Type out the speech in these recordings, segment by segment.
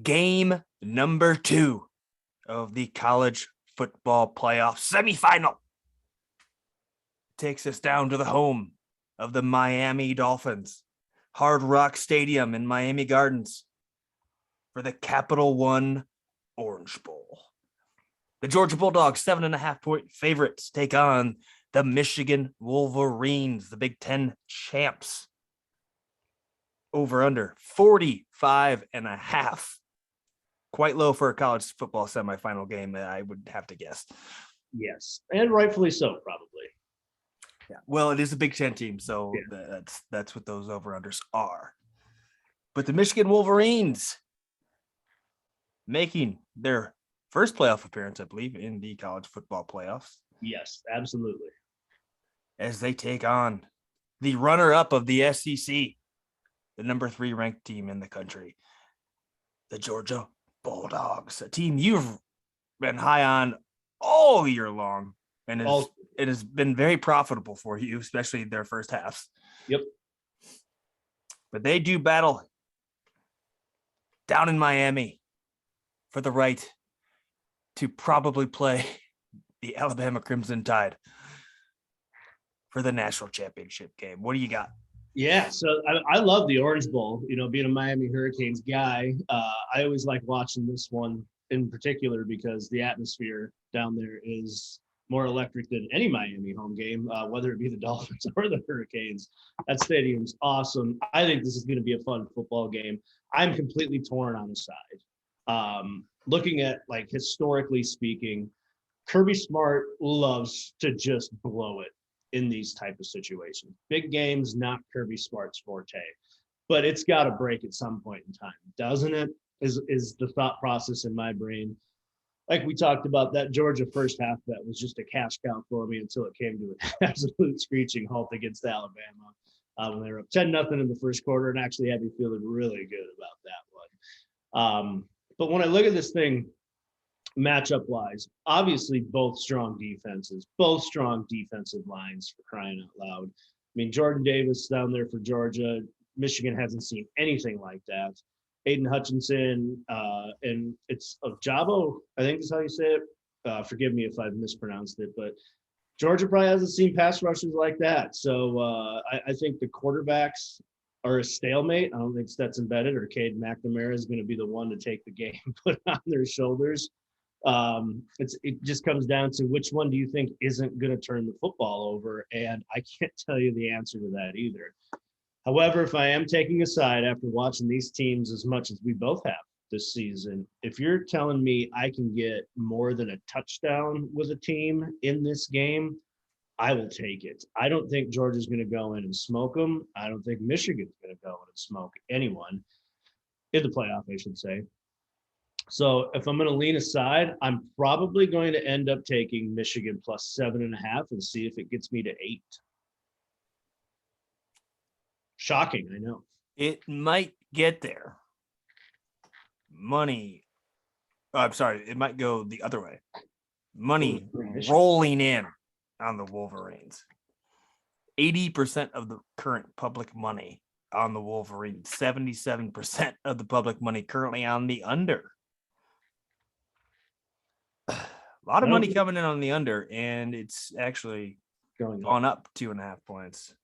Game number 2 of the college football playoff semifinal takes us down to the home of the Miami Dolphins, Hard Rock Stadium in Miami Gardens, for the Capital One Orange Bowl. The Georgia Bulldogs, 7.5-point favorites, take on the Michigan Wolverines, the Big Ten champs. Over under 45.5. Quite low for a college football semifinal game, I would have to guess. Yes, and rightfully so, probably. Yeah. Well, it is a Big Ten team, so that's what those over-unders are. But the Michigan Wolverines making their first playoff appearance, I believe, in the college football playoffs. Yes, absolutely. As they take on the runner-up of the SEC, the number 3 ranked team in the country, the Georgia Bulldogs, a team you've been high on all year long, and it has been very profitable for you, especially their first halves. Yep. But they do battle down in Miami for the right to probably play the Alabama Crimson Tide for the national championship game. What do you got? Yeah, so I love the Orange Bowl. You know, being a Miami Hurricanes guy, I always like watching this one in particular because the atmosphere down there is more electric than any Miami home game, whether it be the Dolphins or the Hurricanes. That stadium's awesome. I think this is going to be a fun football game. I'm completely torn on the side. Looking at, like, historically speaking, Kirby Smart loves to just blow it in these type of situations. Big games, not Kirby Smart's forte, but it's got to break at some point in time, doesn't it? Is the thought process in my brain. Like we talked about, that Georgia first half, that was just a cash cow for me until it came to an absolute screeching halt against Alabama when they were up 10-0 in the first quarter, and actually had me feeling really good about that one. But when I look at this thing, matchup wise, obviously both strong defenses, both strong defensive lines, for crying out loud. I mean, Jordan Davis down there for Georgia. Michigan hasn't seen anything like that. Aiden Hutchinson, and it's Ojabo, I think is how you say it. Forgive me if I've mispronounced it, but Georgia probably hasn't seen pass rushes like that. So I think the quarterbacks are a stalemate. I don't think Stetson Bennett or Cade McNamara is going to be the one to take the game put on their shoulders. It just comes down to which one do you think isn't going to turn the football over, and I can't tell you the answer to that either. However, if I am taking a side after watching these teams as much as we both have this season, if you're telling me I can get more than a touchdown with a team in this game, I will take it. I don't think Georgia's going to go in and smoke them. I don't think Michigan's going to go in and smoke anyone in the playoff, I should say. So if I'm going to lean aside, I'm probably going to end up taking Michigan plus 7.5 and see if it gets me to 8. Shocking, I know. It might get there. Money. Oh, I'm sorry. It might go the other way. Money rolling in on the Wolverines. 80% of the current public money on the Wolverines. 77% of the public money currently on the under. A lot of money coming in on the under, and it's actually gone up 2.5 points.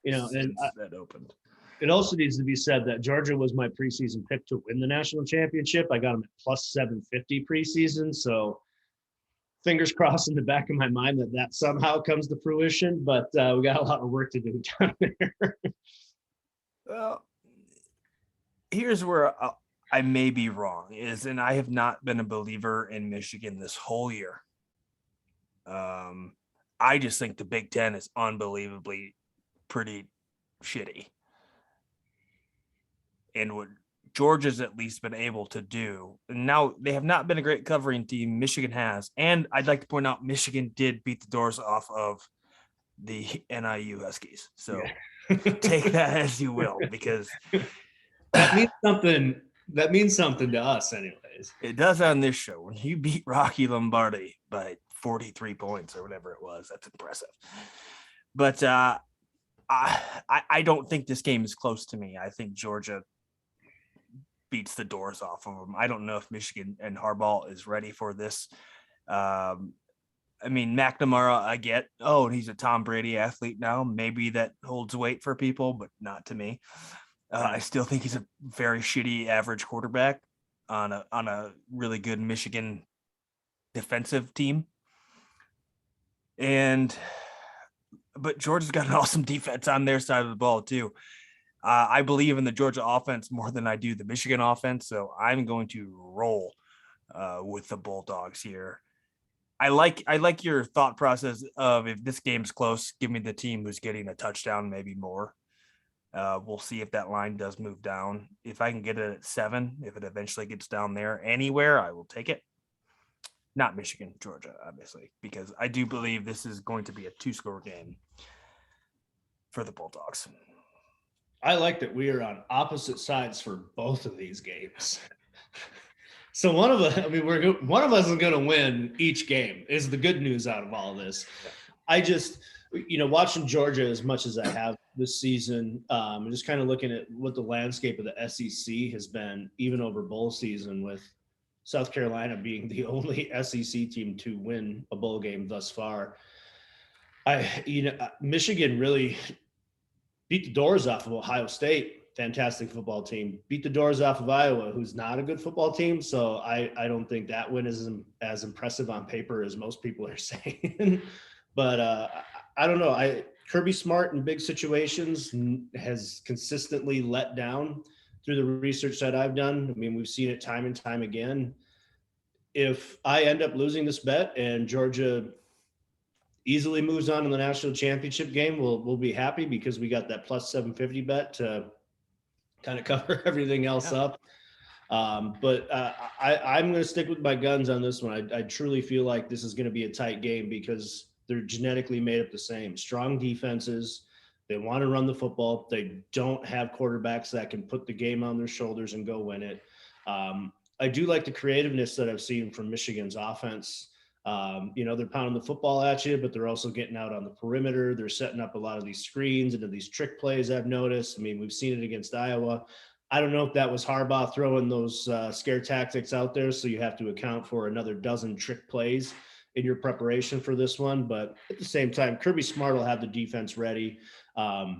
You know, and that opened. It also needs to be said that Georgia was my preseason pick to win the national championship. I got them at plus 750 preseason, so fingers crossed in the back of my mind that somehow comes to fruition. But we got a lot of work to do down there. Well, here's where I may be wrong, and I have not been a believer in Michigan this whole year. I just think the Big Ten is unbelievably pretty shitty. And what Georgia's at least been able to do, and now they have not been a great covering team, Michigan has. And I'd like to point out Michigan did beat the doors off of the NIU Huskies. So take that as you will, because that means something to us anyways. It does on this show. When you beat Rocky Lombardi by 43 points or whatever it was, that's impressive. But I don't think this game is close to me. I think Georgia beats the doors off of them. I don't know if Michigan and Harbaugh is ready for this. I mean, McNamara, I get, and he's a Tom Brady athlete now. Maybe that holds weight for people, but not to me. I still think he's a very shitty average quarterback on a really good Michigan defensive team. But Georgia's got an awesome defense on their side of the ball too. I believe in the Georgia offense more than I do the Michigan offense, so I'm going to roll with the Bulldogs here. I like your thought process of, if this game's close, give me the team who's getting a touchdown, maybe more. We'll see if that line does move down. If I can get it at 7, if it eventually gets down there anywhere, I will take it. Not Michigan, Georgia, obviously, because I do believe this is going to be a 2-score game for the Bulldogs. I like that we are on opposite sides for both of these games. So one of us is going to win each game is the good news out of all of this. I just, watching Georgia as much as I have this season, just kind of looking at what the landscape of the SEC has been, even over bowl season, with South Carolina being the only SEC team to win a bowl game thus far. Michigan really beat the doors off of Ohio State. Fantastic football team. Beat the doors off of Iowa, who's not a good football team. So I don't think that win is as impressive on paper as most people are saying. But I don't know. Kirby Smart in big situations has consistently let down through the research that I've done. I mean, we've seen it time and time again. If I end up losing this bet and Georgia easily moves on in the national championship game, we'll be happy because we got that plus 750 bet to kind of cover everything else up. But I'm going to stick with my guns on this one. I truly feel like this is going to be a tight game because they're genetically made up the same. Strong defenses. They want to run the football. They don't have quarterbacks that can put the game on their shoulders and go win it. I do like the creativeness that I've seen from Michigan's offense. They're pounding the football at you, but they're also getting out on the perimeter. They're setting up a lot of these screens into these trick plays I've noticed. I mean, we've seen it against Iowa. I don't know if that was Harbaugh throwing those scare tactics out there, so you have to account for another dozen trick plays in your preparation for this one. But at the same time, Kirby Smart will have the defense ready. I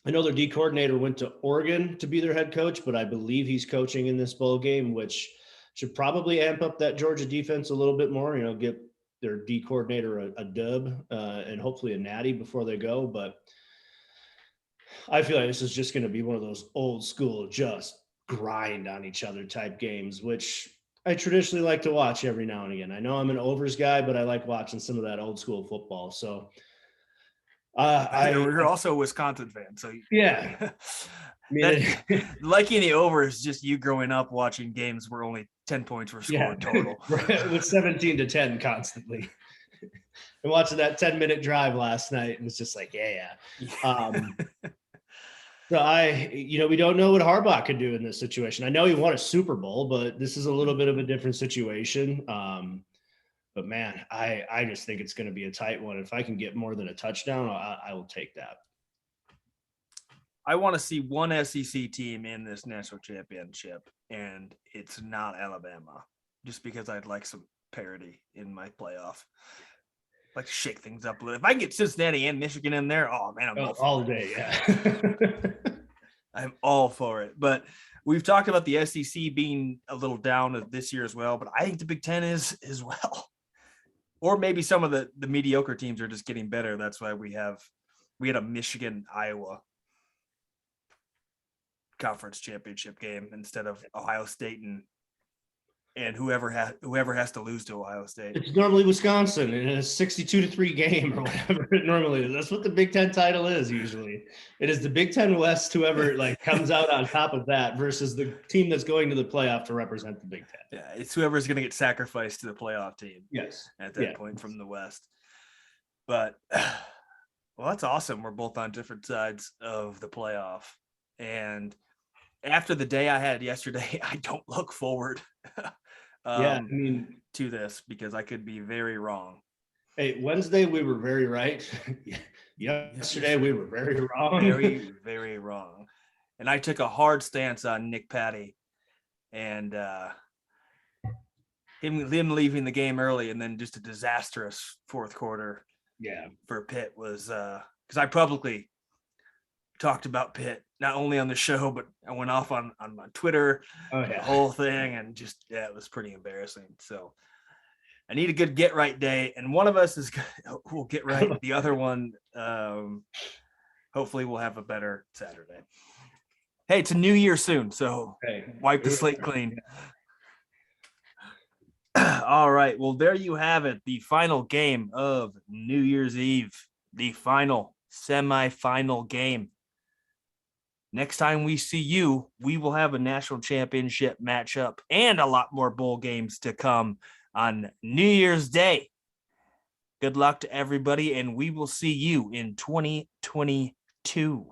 know their D coordinator went to Oregon to be their head coach, but I believe he's coaching in this bowl game, which should probably amp up that Georgia defense a little bit more, get their D coordinator a dub and hopefully a natty before they go. But I feel like this is just going to be one of those old school, just grind on each other type games, which I traditionally like to watch every now and again. I know I'm an overs guy, but I like watching some of that old school football. So you're also a Wisconsin fan, so yeah. Liking the over is just you growing up watching games where only 10 points were scored total. With 17-10 constantly. And watching that 10-minute drive last night, it was just like, yeah. So we don't know what Harbaugh could do in this situation. I know he won a Super Bowl, but this is a little bit of a different situation. But man, I just think it's going to be a tight one. If I can get more than a touchdown, I will take that. I want to see one SEC team in this national championship, and it's not Alabama, just because I'd like some parity in my playoff. I'd like to shake things up a little. If I can get Cincinnati and Michigan in there, oh man, I'm all day, yeah. I'm all for it. But we've talked about the SEC being a little down this year as well, but I think the Big Ten is as well. Or maybe some of the mediocre teams are just getting better. That's why we had a Michigan Iowa conference championship game instead of Ohio State and whoever has to lose to Ohio State. It's normally Wisconsin in a 62-3 game or whatever it normally is. That's what the Big Ten title is usually. It is the Big Ten West, whoever comes out on top of that versus the team that's going to the playoff to represent the Big Ten. Yeah, it's whoever's going to get sacrificed to the playoff team. Yes. At that point from the West. But, well, that's awesome. We're both on different sides of the playoff. And after the day I had yesterday, I don't look forward to this because I could be very wrong. Hey, Wednesday we were very right. Yesterday we were very wrong. Very, very wrong. And I took a hard stance on Nick Patty and him leaving the game early, and then just a disastrous fourth quarter. Yeah, for Pitt was because I publicly talked about Pitt not only on the show, but I went off on my Twitter, the whole thing, and just it was pretty embarrassing. So I need a good get right day, and one of us will get right. The other one, hopefully, we'll have a better Saturday. Hey, it's a new year soon, so wipe the slate clean. All right. Well, there you have it. The final game of New Year's Eve, the final semifinal game. Next time we see you, we will have a national championship matchup and a lot more bowl games to come on New Year's Day. Good luck to everybody, and we will see you in 2022.